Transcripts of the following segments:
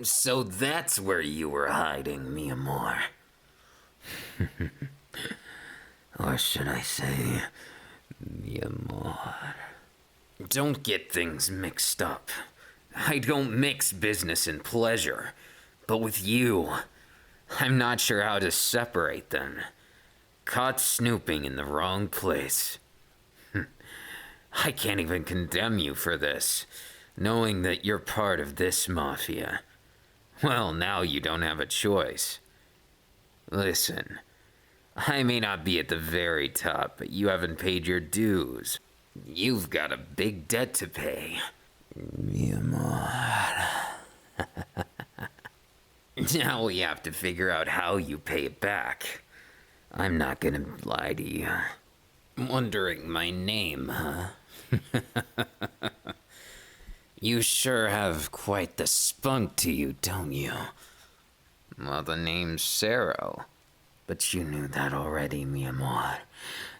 So that's where you were hiding, mi amor. Or should I say, mi amor? Don't get things mixed up. I don't mix business and pleasure. But with you, I'm not sure how to separate them. Caught snooping in the wrong place. I can't even condemn you for this, knowing that you're part of this mafia. Well, now you don't have a choice. Listen, I may not be at the very top, but you haven't paid your dues. You've got a big debt to pay. Mi amor. Now we have to figure out how you pay it back. I'm not gonna lie to you. Wondering my name, huh? You sure have quite the spunk to you, don't you? Well, the name's Sero. But you knew that already, mi amor.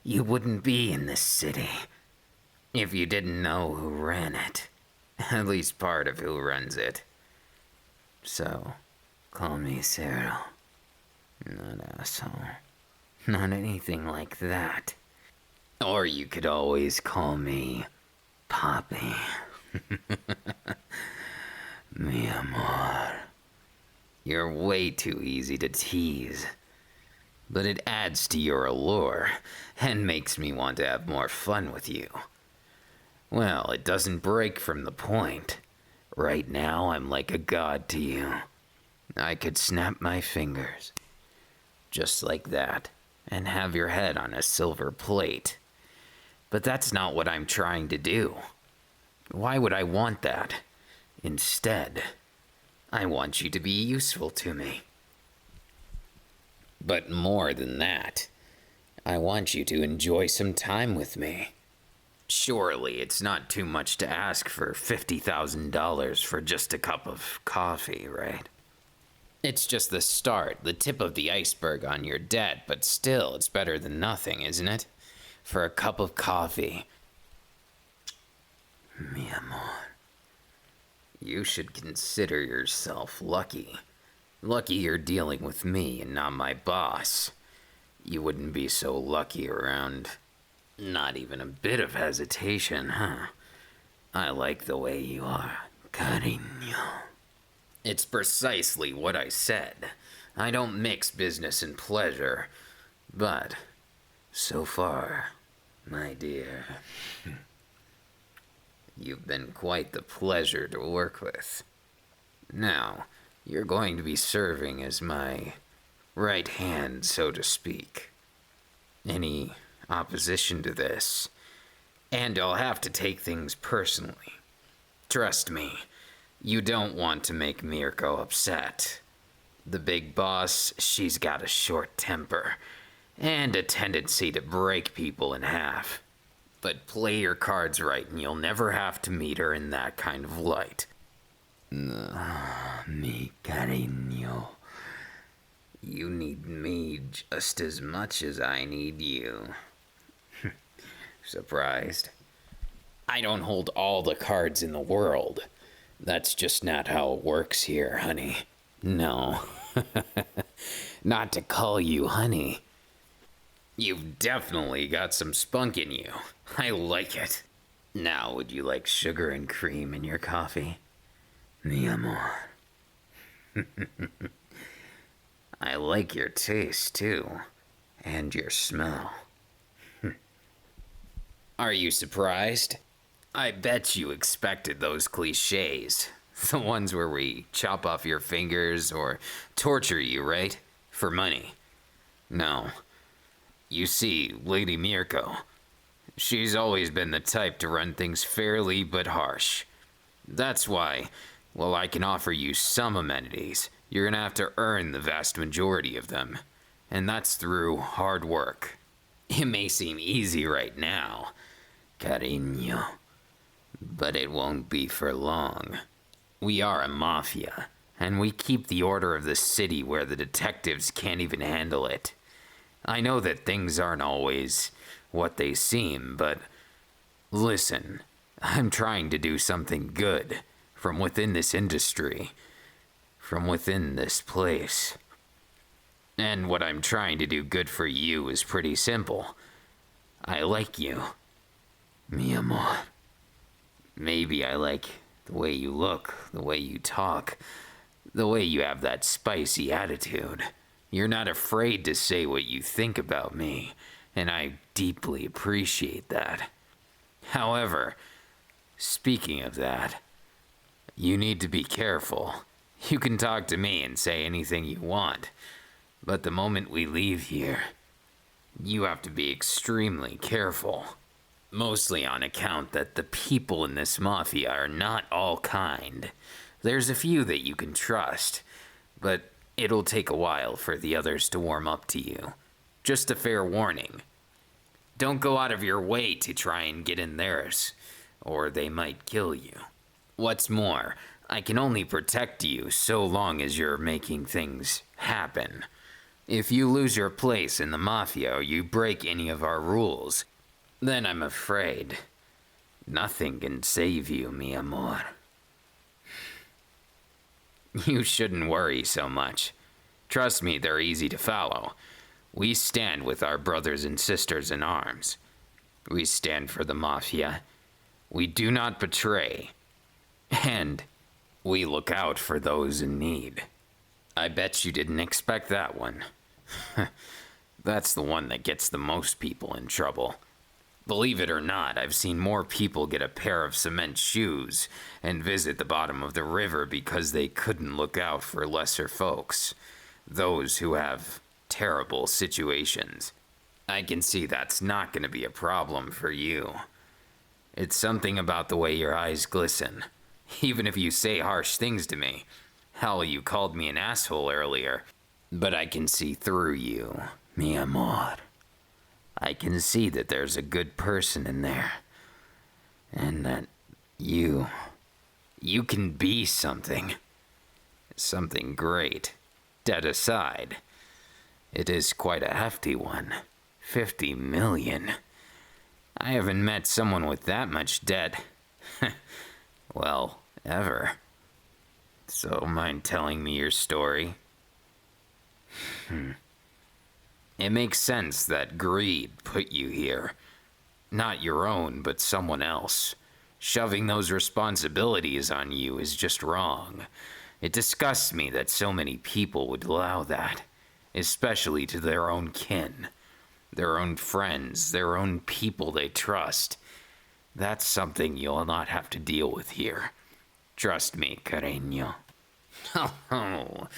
You wouldn't be in this city if you didn't know who ran it. At least part of who runs it. So, call me Sero. Not asshole. Not anything like that. Or you could always call me Poppy. Mi amor. You're way too easy to tease. But it adds to your allure and makes me want to have more fun with you. Well, it doesn't break from the point. Right now, I'm like a god to you. I could snap my fingers. Just like that. And have your head on a silver plate. But that's not what I'm trying to do. Why would I want that? Instead, I want you to be useful to me. But more than that, I want you to enjoy some time with me. Surely it's not too much to ask for $50,000 for just a cup of coffee, right? It's just the start, the tip of the iceberg on your debt, but still, it's better than nothing, isn't it? For a cup of coffee. Mi amor. You should consider yourself lucky. Lucky you're dealing with me and not my boss. You wouldn't be so lucky around. Not even a bit of hesitation, huh? I like the way you are, cariño. It's precisely what I said. I don't mix business and pleasure. But, so far, my dear, you've been quite the pleasure to work with. Now, you're going to be serving as my right hand, so to speak. Any opposition to this, and I'll have to take things personally. Trust me, you don't want to make Mirko upset. The big boss, she's got a short temper, and a tendency to break people in half. But play your cards right and you'll never have to meet her in that kind of light. Mi cariño. You need me just as much as I need you. Surprised? I don't hold all the cards in the world. That's just not how it works here, honey. No. Not to call you honey. You've definitely got some spunk in you. I like it. Now, would you like sugar and cream in your coffee? Mi amor. I like your taste, too. And your smell. Are you surprised? I bet you expected those cliches. The ones where we chop off your fingers or torture you, right? For money. No. You see, Lady Mirko, she's always been the type to run things fairly but harsh. That's why, while I can offer you some amenities, you're gonna have to earn the vast majority of them. And that's through hard work. It may seem easy right now, cariño, but it won't be for long. We are a mafia, and we keep the order of the city where the detectives can't even handle it. I know that things aren't always what they seem, but listen, I'm trying to do something good from within this industry. from within this place. And what I'm trying to do good for you is pretty simple. I like you, mi amor. Maybe I like the way you look, the way you talk, the way you have that spicy attitude. You're not afraid to say what you think about me, and I deeply appreciate that. However, speaking of that, you need to be careful. You can talk to me and say anything you want, but the moment we leave here, you have to be extremely careful. Mostly on account that the people in this mafia are not all kind. There's a few that you can trust, but it'll take a while for the others to warm up to you. Just a fair warning. Don't go out of your way to try and get in theirs, or they might kill you. What's more, I can only protect you so long as you're making things happen. If you lose your place in the mafia or you break any of our rules, then I'm afraid nothing can save you, mi amor. You shouldn't worry so much. Trust me, they're easy to follow. We stand with our brothers and sisters in arms. We stand for the mafia. We do not betray. And we look out for those in need. I bet you didn't expect that one. That's the one that gets the most people in trouble. Believe it or not, I've seen more people get a pair of cement shoes and visit the bottom of the river because they couldn't look out for lesser folks. Those who have terrible situations. I can see that's not going to be a problem for you. It's something about the way your eyes glisten. Even if you say harsh things to me. Hell, you called me an asshole earlier. But I can see through you, mi amor. I can see that there's a good person in there. And that you can be something. Something great. Dead aside. It is quite a hefty one. 50 million. I haven't met someone with that much debt. Well, ever. So mind telling me your story? It makes sense that greed put you here. Not your own, but someone else. Shoving those responsibilities on you is just wrong. It disgusts me that so many people would allow that, especially to their own kin, their own friends, their own people they trust. That's something you'll not have to deal with here. Trust me, cariño. Oh,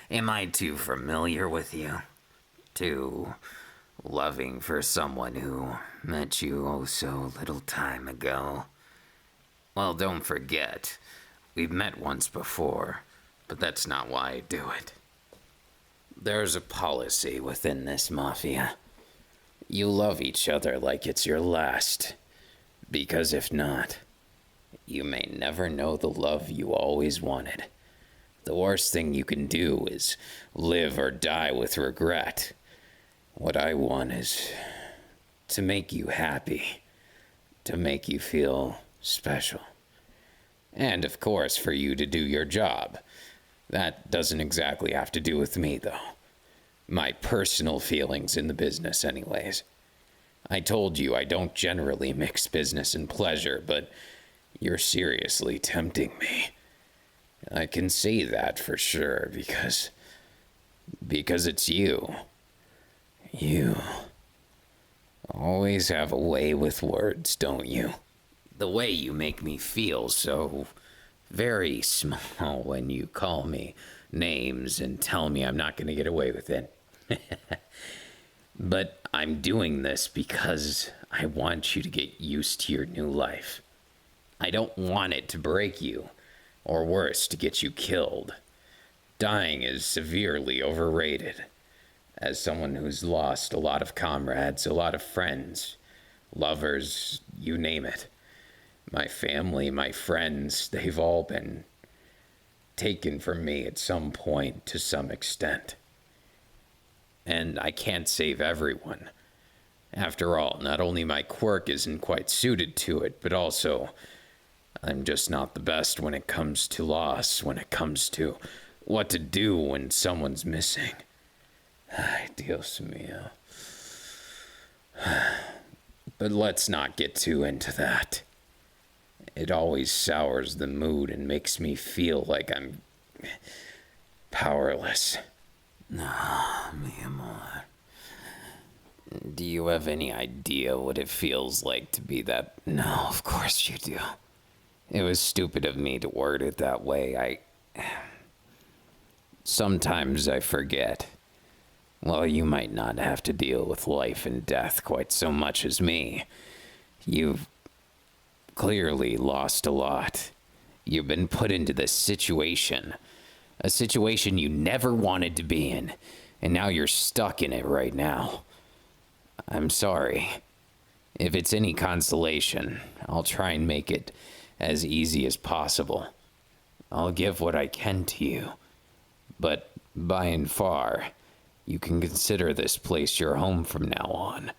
am I too familiar with you? Too loving for someone who met you oh so little time ago? Well, don't forget, we've met once before, but that's not why I do it. There's a policy within this mafia. You love each other like it's your last, because if not, you may never know the love you always wanted. The worst thing you can do is live or die with regret. What I want is to make you happy, to make you feel special. And of course, for you to do your job. That doesn't exactly have to do with me, though. My personal feelings in the business, anyways. I told you I don't generally mix business and pleasure, but you're seriously tempting me. I can see that for sure, because it's you. You always have a way with words, don't you? The way you make me feel so very small when you call me names and tell me I'm not going to get away with it. But I'm doing this because I want you to get used to your new life. I don't want it to break you, or worse, to get you killed. Dying is severely overrated. As someone who's lost a lot of comrades, a lot of friends, lovers, you name it. My family, my friends, they've all been taken from me at some point to some extent. And I can't save everyone. After all, not only my quirk isn't quite suited to it, but also I'm just not the best when it comes to loss, when it comes to what to do when someone's missing. Ay, Dios mío. But let's not get too into that. It always sours the mood and makes me feel like I'm powerless. Ah, mi amor. Do you have any idea what it feels like to be that? No, of course you do. It was stupid of me to word it that way. Sometimes I forget. Well, you might not have to deal with life and death quite so much as me. You've clearly lost a lot. You've been put into this situation. A situation you never wanted to be in. And now you're stuck in it right now. I'm sorry. If it's any consolation, I'll try and make it as easy as possible. I'll give what I can to you. But by and far, you can consider this place your home from now on.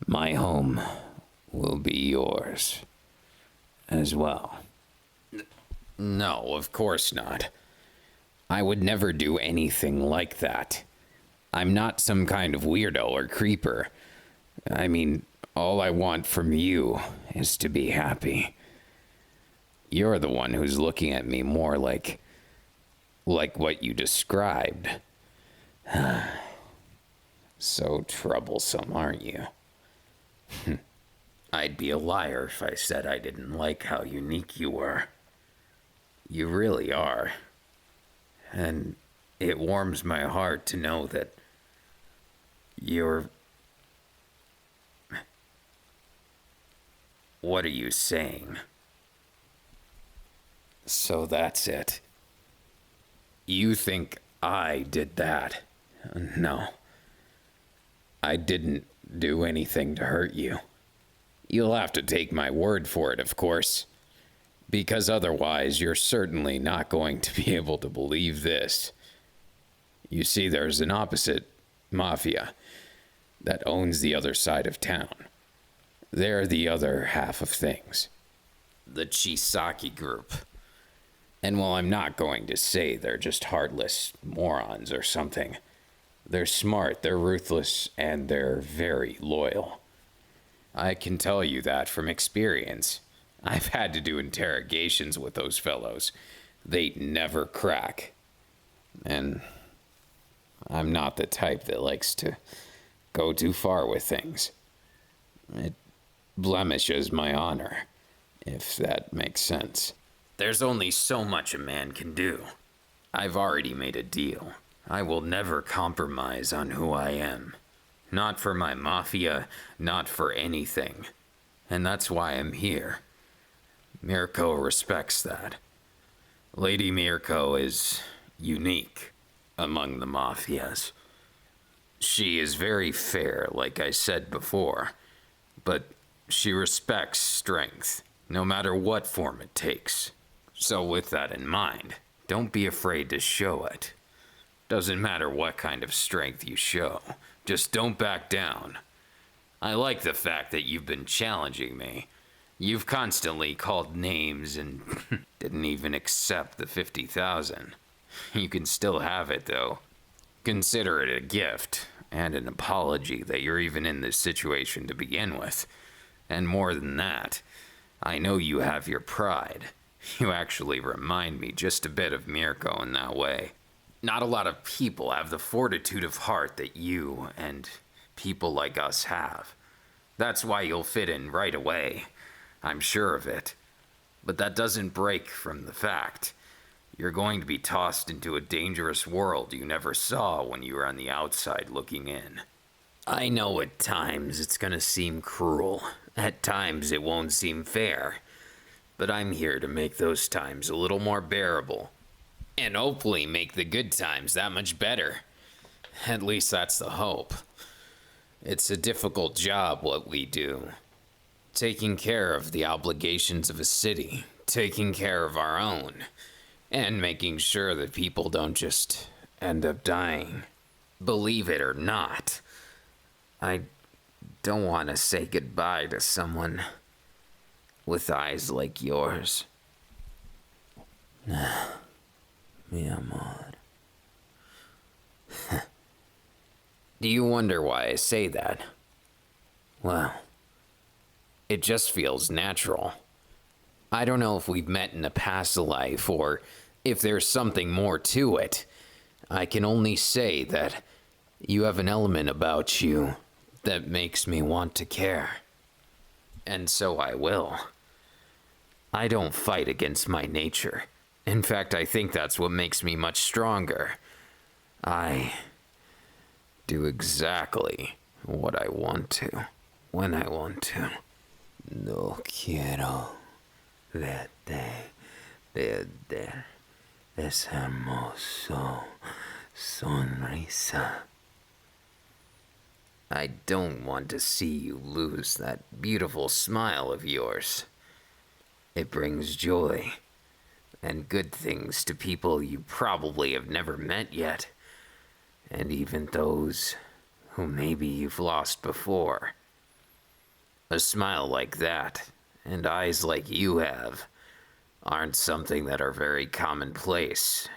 My home will be yours as well. No, of course not. I would never do anything like that. I'm not some kind of weirdo or creeper. I mean, all I want from you is to be happy. You're the one who's looking at me more like what you described. So troublesome, aren't you? I'd be a liar if I said I didn't like how unique you were. You really are. And it warms my heart to know that you're... What are you saying? So that's it. You think I did that? No. I didn't do anything to hurt you. You'll have to take my word for it, of course. Because otherwise, you're certainly not going to be able to believe this. You see, there's an opposite mafia that owns the other side of town. They're the other half of things. The Chisaki group. And while I'm not going to say they're just heartless morons or something, they're smart, they're ruthless, and they're very loyal. I can tell you that from experience. I've had to do interrogations with those fellows. They never crack. And I'm not the type that likes to go too far with things. It blemishes my honor, if that makes sense. There's only so much a man can do. I've already made a deal. I will never compromise on who I am. Not for my mafia, not for anything. And that's why I'm here. Mirko respects that. Lady Mirko is unique among the mafias. She is very fair, like I said before, but she respects strength, no matter what form it takes. So with that in mind, don't be afraid to show it. Doesn't matter what kind of strength you show, just don't back down. I like the fact that you've been challenging me. You've constantly called names and didn't even accept the 50,000. You can still have it, though. Consider it a gift and an apology that you're even in this situation to begin with. And more than that, I know you have your pride. You actually remind me just a bit of Mirko in that way. Not a lot of people have the fortitude of heart that you and people like us have. That's why you'll fit in right away. I'm sure of it. But that doesn't break from the fact you're going to be tossed into a dangerous world you never saw when you were on the outside looking in. I know at times it's gonna seem cruel. At times it won't seem fair. But I'm here to make those times a little more bearable. And hopefully make the good times that much better. At least that's the hope. It's a difficult job what we do. Taking care of the obligations of a city, taking care of our own, and making sure that people don't just end up dying. Believe it or not, I don't want to say goodbye to someone with eyes like yours. mi amor. Do you wonder why I say that? Well, it just feels natural. I don't know if we've met in a past life or if there's something more to it. I can only say that you have an element about you that makes me want to care. And so I will. I don't fight against my nature. In fact, I think that's what makes me much stronger. I do exactly what I want to, when I want to. No quiero verte perder ese hermoso sonrisa. I don't want to see you lose that beautiful smile of yours. It brings joy and good things to people you probably have never met yet, and even those who maybe you've lost before. A smile like that, and eyes like you have, aren't something that are very commonplace,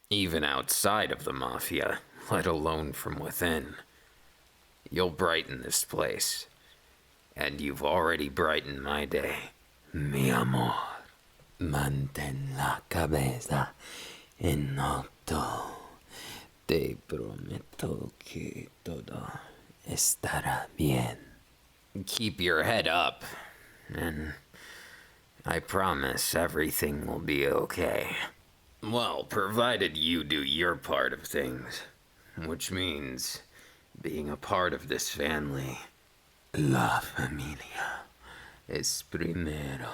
even outside of the Mafia, let alone from within. You'll brighten this place, and you've already brightened my day. Mi amor, mantén la cabeza en alto. Te prometo que todo estará bien. Keep your head up, and I promise everything will be okay. Well, provided you do your part of things, which means being a part of this family. La familia es primero.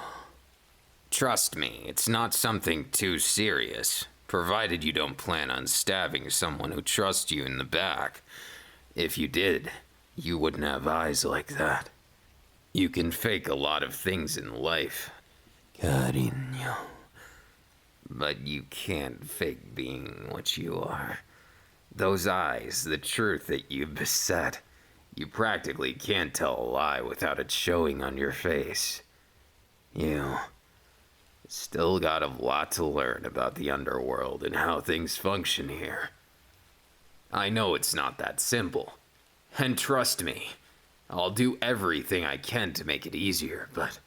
Trust me, it's not something too serious, provided you don't plan on stabbing someone who trusts you in the back. If you did, you wouldn't have eyes like that. You can fake a lot of things in life, Cariño. but you can't fake being what you are. Those eyes, the truth that you beset, you practically can't tell a lie without it showing on your face. You still got a lot to learn about the underworld and how things function here. I know it's not that simple, and trust me, I'll do everything I can to make it easier, but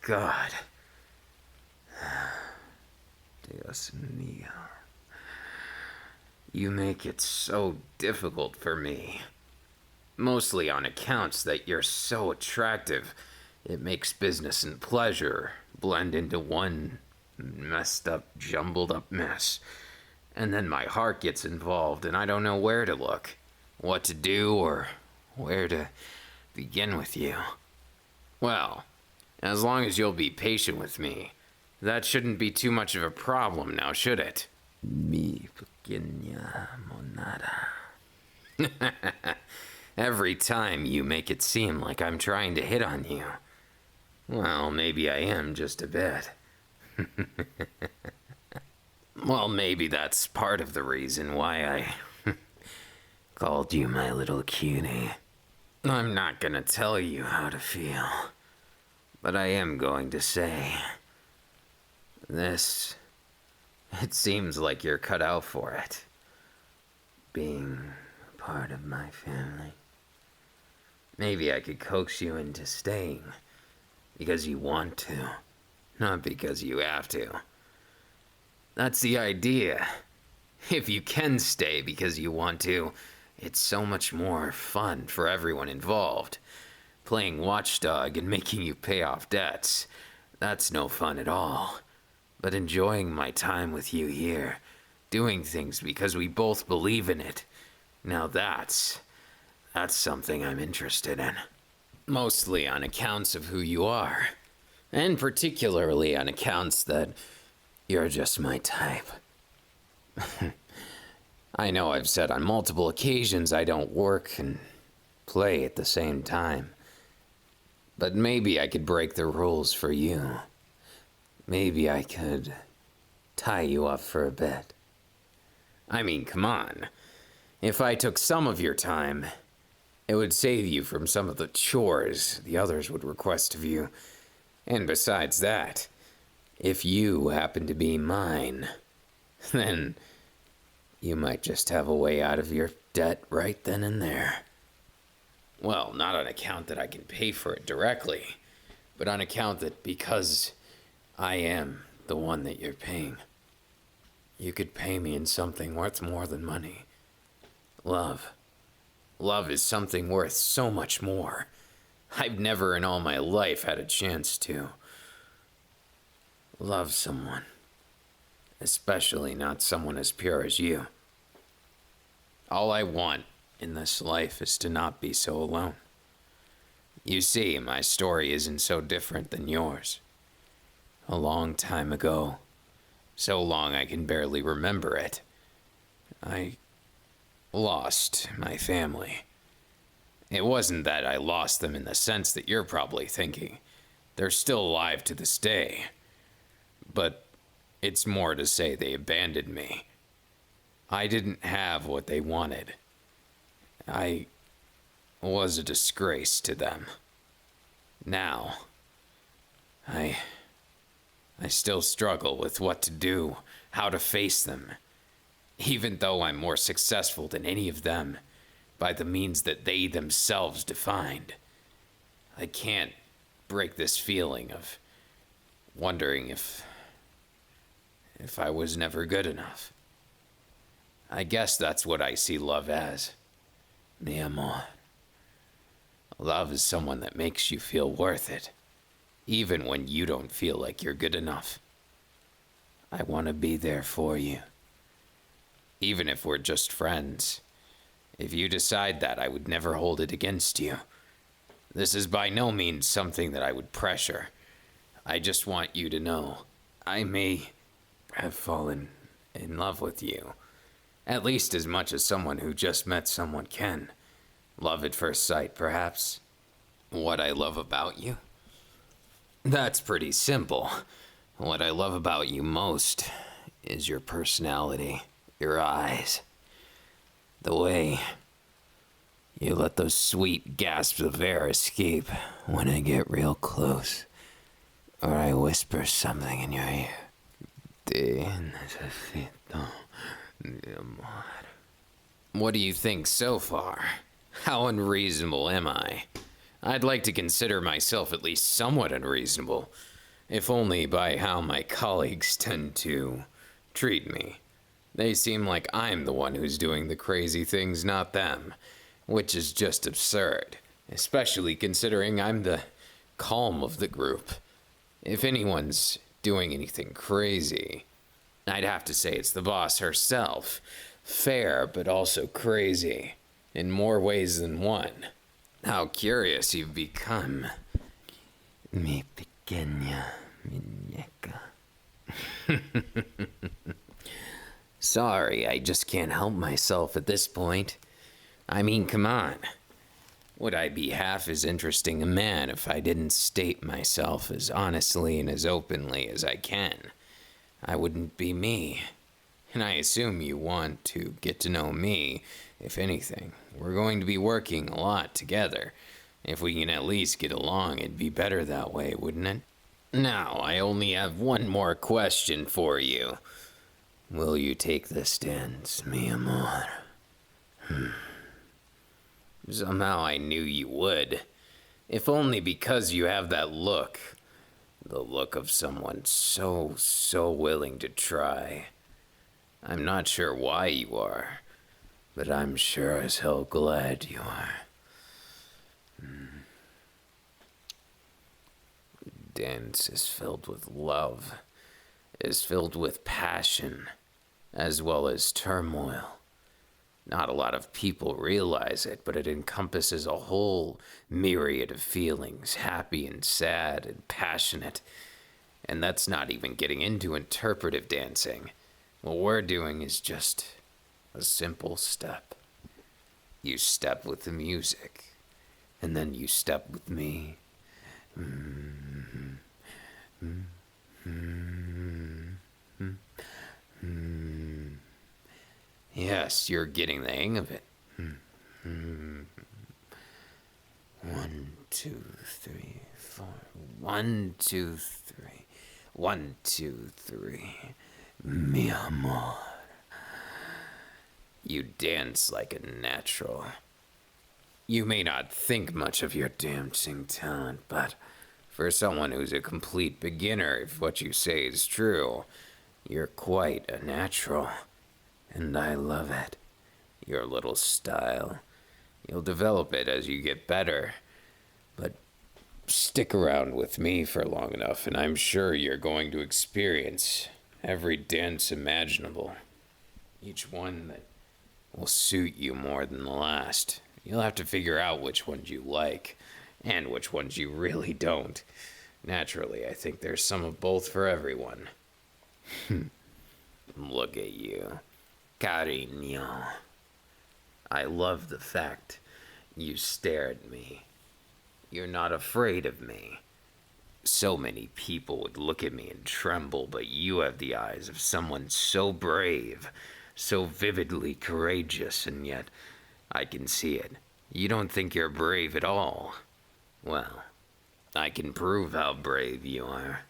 God, Dios mío. you make it so difficult for me. Mostly on accounts that you're so attractive, it makes business and pleasure blend into one messed up, jumbled up mess. And then my heart gets involved and I don't know where to look, what to do, or where to begin with you. Well, as long as you'll be patient with me, that shouldn't be too much of a problem now, should it? Mi pequeña monada. Every time you make it seem like I'm trying to hit on you. Well, maybe I am just a bit. Well, maybe that's part of the reason why I called you my little cutie. I'm not gonna tell you how to feel, but I am going to say this. It seems like you're cut out for it. Being a part of my family. Maybe I could coax you into staying because you want to, not because you have to. That's the idea. If you can stay because you want to, it's so much more fun for everyone involved. Playing watchdog and making you pay off debts, that's no fun at all. But enjoying my time with you here, doing things because we both believe in it, now that's something I'm interested in. Mostly on accounts of who you are, and particularly on accounts that you're just my type. I know I've said on multiple occasions I don't work and play at the same time. But maybe I could break the rules for you. Maybe I could tie you up for a bit. I mean, come on. If I took some of your time, it would save you from some of the chores the others would request of you. And besides that, if you happen to be mine, then you might just have a way out of your debt right then and there. Well, not on account that I can pay for it directly, but on account that because I am the one that you're paying, you could pay me in something worth more than money. Love. Love is something worth so much more. I've never in all my life had a chance to love someone. Especially not someone as pure as you. All I want in this life is to not be so alone. You see, my story isn't so different than yours. A long time ago, so long I can barely remember it, I lost my family. It wasn't that I lost them in the sense that you're probably thinking. They're still alive to this day. But it's more to say they abandoned me. I didn't have what they wanted. I was a disgrace to them. Now, I still struggle with what to do, how to face them, even though I'm more successful than any of them by the means that they themselves defined. I can't break this feeling of wondering if I was never good enough. I guess that's what I see love as. Mi amor. Love is someone that makes you feel worth it, even when you don't feel like you're good enough. I want to be there for you. Even if we're just friends. If you decide that, I would never hold it against you. This is by no means something that I would pressure. I just want you to know I may have fallen in love with you. At least as much as someone who just met someone can. Love at first sight, perhaps. What I love about you? That's pretty simple. What I love about you most is your personality, your eyes. The way you let those sweet gasps of air escape when I get real close, or I whisper something in your ear. Te necesito, mi amor. What do you think so far? How unreasonable am I? I'd like to consider myself at least somewhat unreasonable, if only by how my colleagues tend to treat me. They seem like I'm the one who's doing the crazy things, not them, which is just absurd, especially considering I'm the calm of the group. If anyone's doing anything crazy, I'd have to say it's the boss herself. Fair, but also crazy, in more ways than one. How curious you've become. Mi pequeña muñeca. Sorry, I just can't help myself at this point. I mean, come on. Would I be half as interesting a man if I didn't state myself as honestly and as openly as I can? I wouldn't be me. And I assume you want to get to know me, if anything. We're going to be working a lot together. If we can at least get along, it'd be better that way, wouldn't it? Now, I only have one more question for you. Will you take this dance, mi amor? Somehow I knew you would. If only because you have that look. The look of someone so willing to try. I'm not sure why you are, but I'm sure as hell glad you are. Dance is filled with love, is filled with passion, as well as turmoil. Not a lot of people realize it, but it encompasses a whole myriad of feelings, happy and sad and passionate. And that's not even getting into interpretive dancing. What we're doing is just a simple step. You step with the music, and then you step with me. Yes, you're getting the hang of it. 1, 2, 3, 4. 1, 2, 3. 1, 2, 3. mi amor. You dance like a natural. You may not think much of your dancing talent, but for someone who's a complete beginner, if what you say is true, you're quite a natural. And I love it. Your little style. You'll develop it as you get better. But stick around with me for long enough, and I'm sure you're going to experience every dance imaginable. Each one that will suit you more than the last. You'll have to figure out which ones you like, and which ones you really don't. Naturally, I think there's some of both for everyone. Look at you. Cariño. I love the fact you stare at me. You're not afraid of me. So many people would look at me and tremble, but you have the eyes of someone so brave, so vividly courageous, and yet I can see it. You don't think you're brave at all. Well, I can prove how brave you are.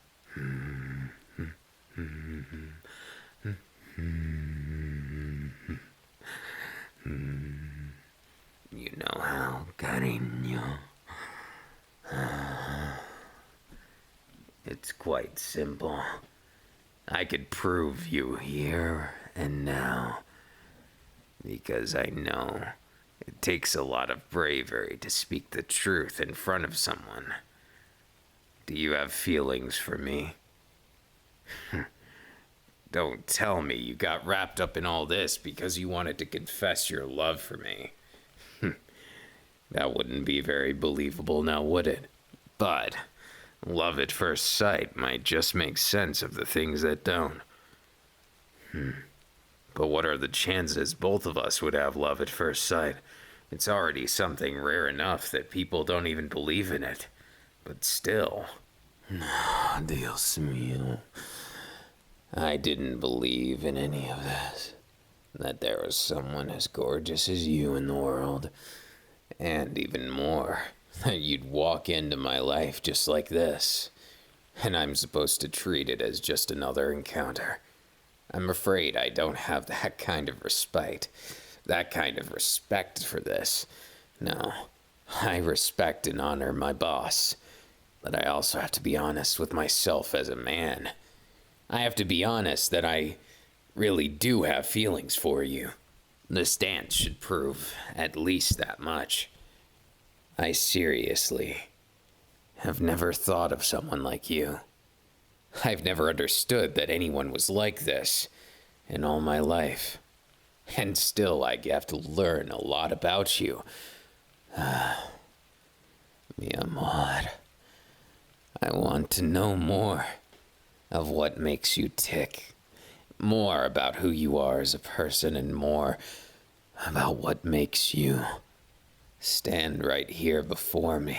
You know how, cariño. It's quite simple. I could prove you here and now, because I know it takes a lot of bravery to speak the truth in front of someone. Do you have feelings for me? Don't tell me you got wrapped up in all this because you wanted to confess your love for me. That wouldn't be very believable now, would it? But love at first sight might just make sense of the things that don't. But what are the chances both of us would have love at first sight? It's already something rare enough that people don't even believe in it. But still. Dios mío. I didn't believe in any of this. That there was someone as gorgeous as you in the world. And even more, that you'd walk into my life just like this. And I'm supposed to treat it as just another encounter. I'm afraid I don't have that kind of respect. That kind of respect for this. No, I respect and honor my boss. But I also have to be honest with myself as a man. I have to be honest that I really do have feelings for you. This dance should prove at least that much. I seriously have never thought of someone like you. I've never understood that anyone was like this in all my life. And still I have to learn a lot about you. Mi amor. I want to know more of what makes you tick. More about who you are as a person, and more about what makes you stand right here before me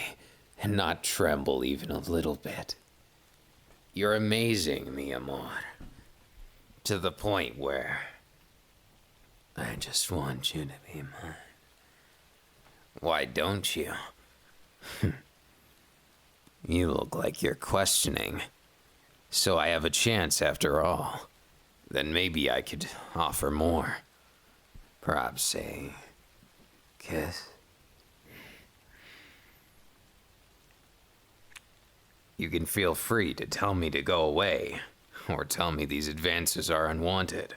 and not tremble even a little bit. You're amazing, mi amor. To the point where I just want you to be mine. Why don't you? You look like you're questioning. So I have a chance after all. Then maybe I could offer more. Perhaps a kiss. You can feel free to tell me to go away, or tell me these advances are unwanted,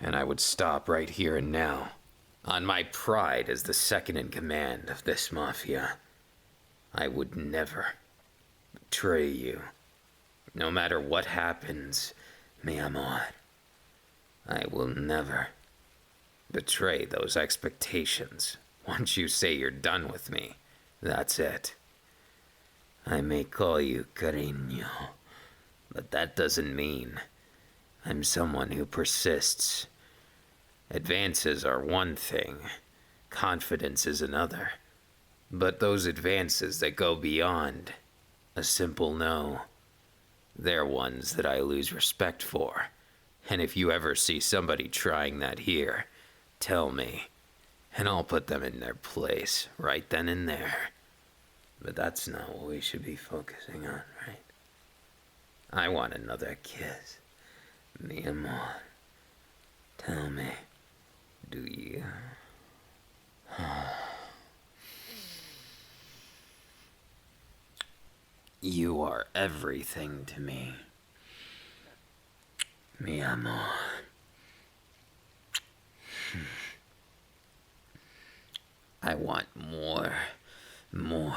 and I would stop right here and now, on my pride as the second in command of this mafia. I would never betray you, no matter what happens, mi amor. I will never betray those expectations. Once you say you're done with me, that's it. I may call you cariño, but that doesn't mean I'm someone who persists. Advances are one thing, confidence is another. But those advances that go beyond a simple no, they're ones that I lose respect for. And if you ever see somebody trying that here, tell me, and I'll put them in their place right then and there. But that's not what we should be focusing on, right? I want another kiss. Mi amor, tell me, do you? You are everything to me. Mi amor. I want more, more.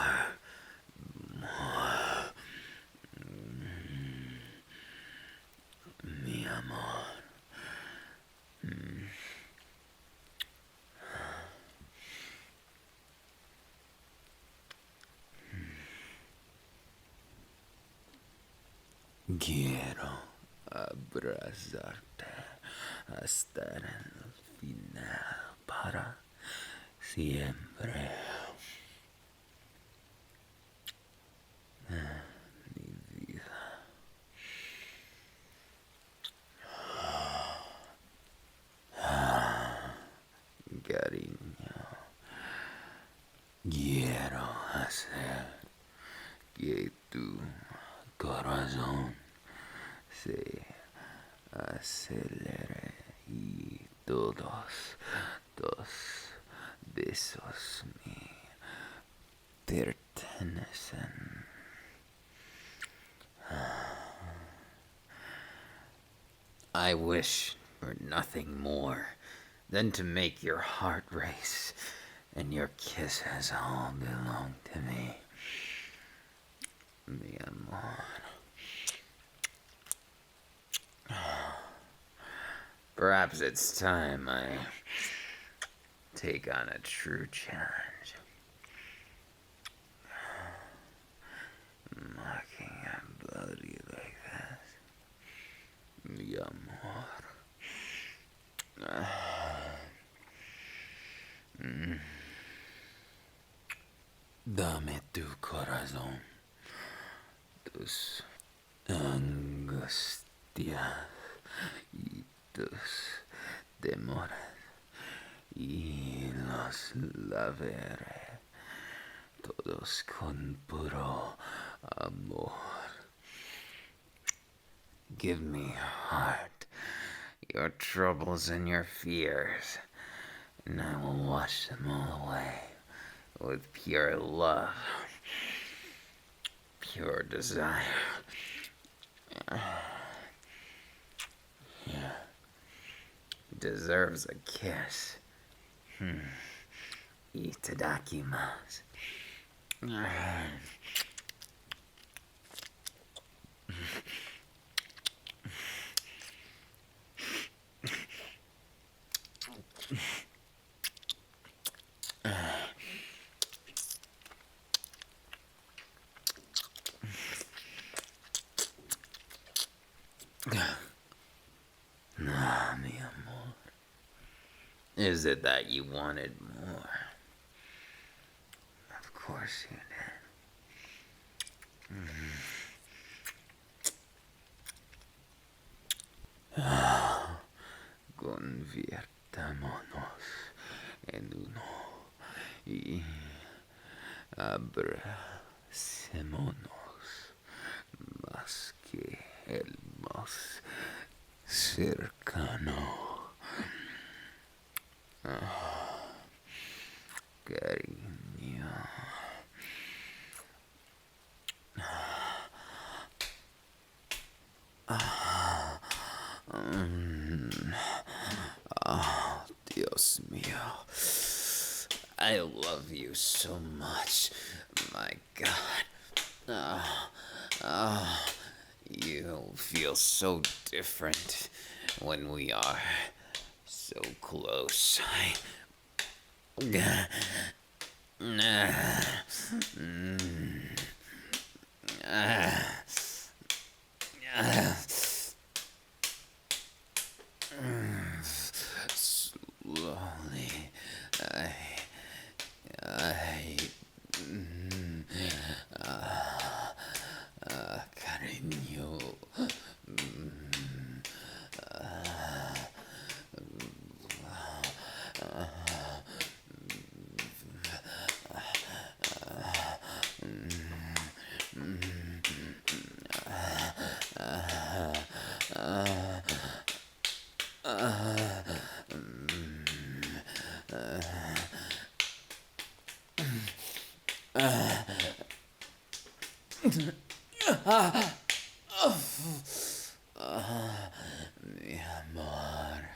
Mi amor. Quiero abrazarte hasta el final para siempre. Mi vida. Cariño, quiero hacer que tu corazón se acelere y todos tus besos me pertenecen. I wish for nothing more than to make your heart race, and your kisses all belong to me. Mi amor. Perhaps it's time I take on a true challenge. Mocking a body like that. Mi amor. Dame tu corazón, tus angustias y tus temores, y los lavaré todos con puro amor. Give me your heart, your troubles and your fears, and I will wash them all away with pure love, pure desire. Yeah. Deserves a kiss. Itadakimasu. Ah, mi amor. Is it that you wanted more? Of course you did. Convirtámonos en uno y abracémonos más que el más cercano. Cariño. Dios mío. I love you so much. My God. You feel so different when we are so close. Slowly, cariño. Mi amor.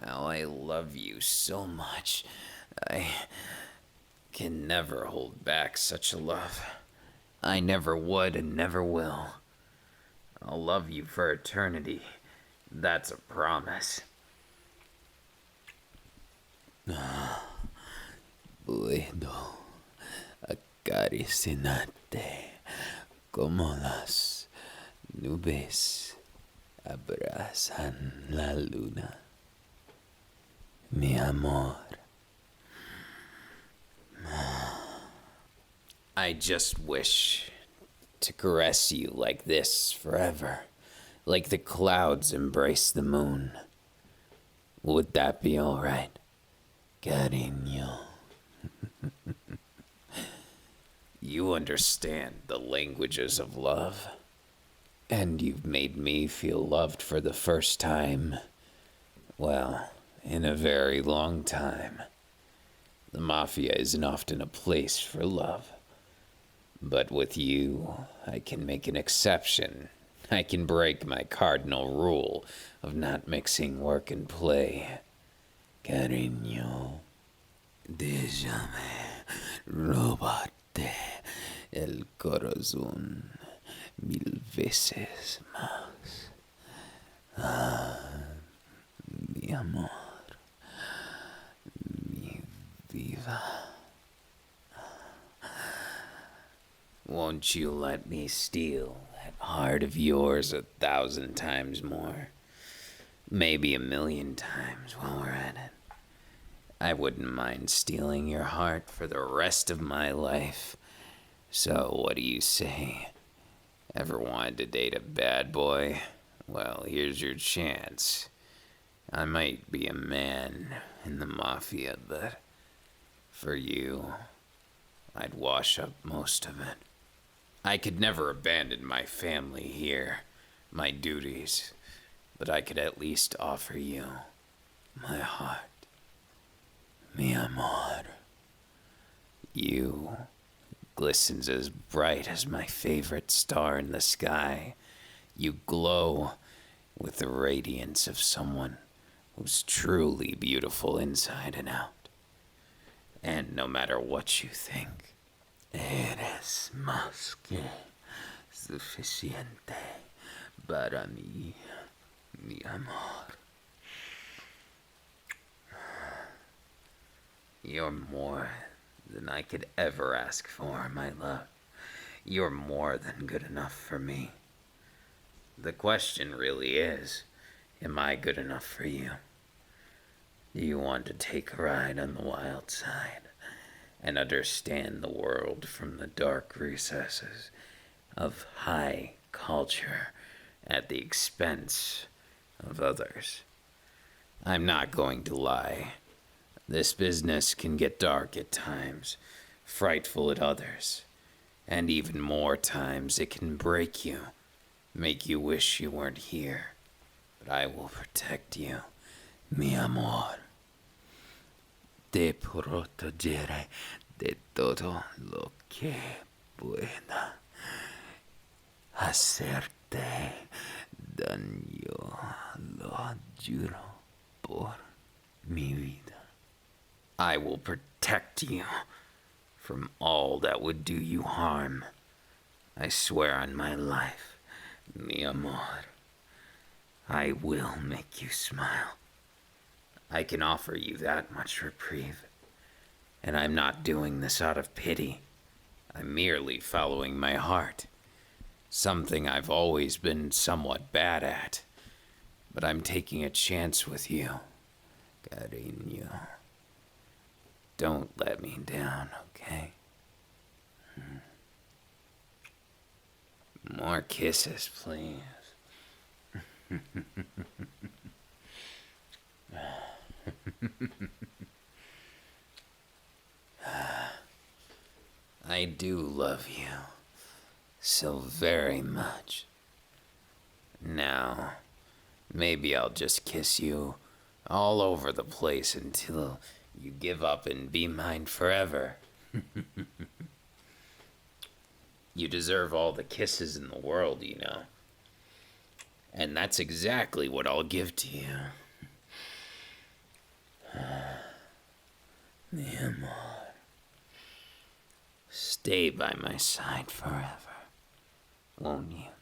How I love you so much. I can never hold back such a love. I never would and never will. I'll love you for eternity. That's a promise. Puedo acariciarte como las nubes abrazan la luna. Mi amor. I just wish to caress you like this forever, like the clouds embrace the moon. Would that be all right, cariño? You understand the languages of love, and you've made me feel loved for the first time, well, in a very long time. The Mafia isn't often a place for love. But with you, I can make an exception. I can break my cardinal rule of not mixing work and play. Cariño, déjame robarte el corazón 1000 veces más. Mi amor, mi vida. Won't you let me steal that heart of yours 1,000 times more? Maybe 1,000,000 times while we're at it. I wouldn't mind stealing your heart for the rest of my life. So, what do you say? Ever wanted to date a bad boy? Well, here's your chance. I might be a man in the Mafia, but for you, I'd wash up most of it. I could never abandon my family here, my duties, but I could at least offer you my heart. Mi amor. You glistens as bright as my favorite star in the sky. You glow with the radiance of someone who's truly beautiful inside and out. And no matter what you think, eres más que suficiente para mí, mi amor. You're more than I could ever ask for, my love. You're more than good enough for me. The question really is, am I good enough for you? Do you want to take a ride on the wild side and understand the world from the dark recesses of high culture at the expense of others? I'm not going to lie. This business can get dark at times, frightful at others, and even more times it can break you, make you wish you weren't here. But I will protect you, mi amor. Te protegeré de todo lo que pueda hacerte daño, lo juro por mi vida. I will protect you from all that would do you harm. I swear on my life, mi amor. I will make you smile. I can offer you that much reprieve. And I'm not doing this out of pity. I'm merely following my heart. Something I've always been somewhat bad at. But I'm taking a chance with you, cariño. Don't let me down, okay? More kisses, please. I do love you so very much. Now, maybe I'll just kiss you all over the place until you give up and be mine forever. You deserve all the kisses in the world, you know. And that's exactly what I'll give to you. Mi amor. Stay by my side forever, won't you?